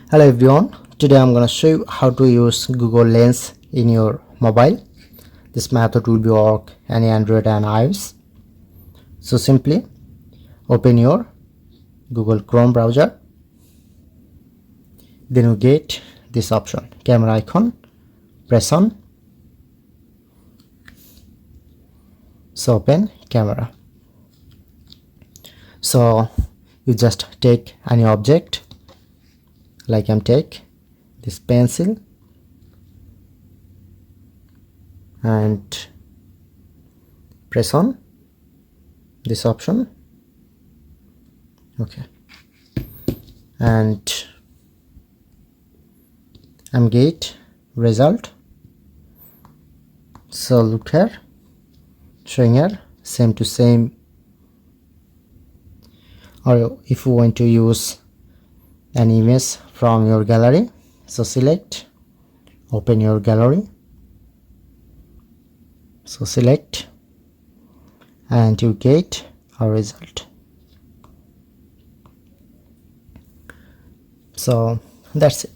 Hello everyone, today I'm gonna show you how to use Google Lens in your mobile. This method will be work any Android and iOS. So simply open your Google Chrome browser, then you get this option, camera icon, press on. So open camera. So you just take any object, like I'm take this pencil and press on this option. Okay, and I'm get result. So look here, showing here same to same. Or if you want to use an image from your gallery, so select, open your gallery, so select, and you get a result. So that's it.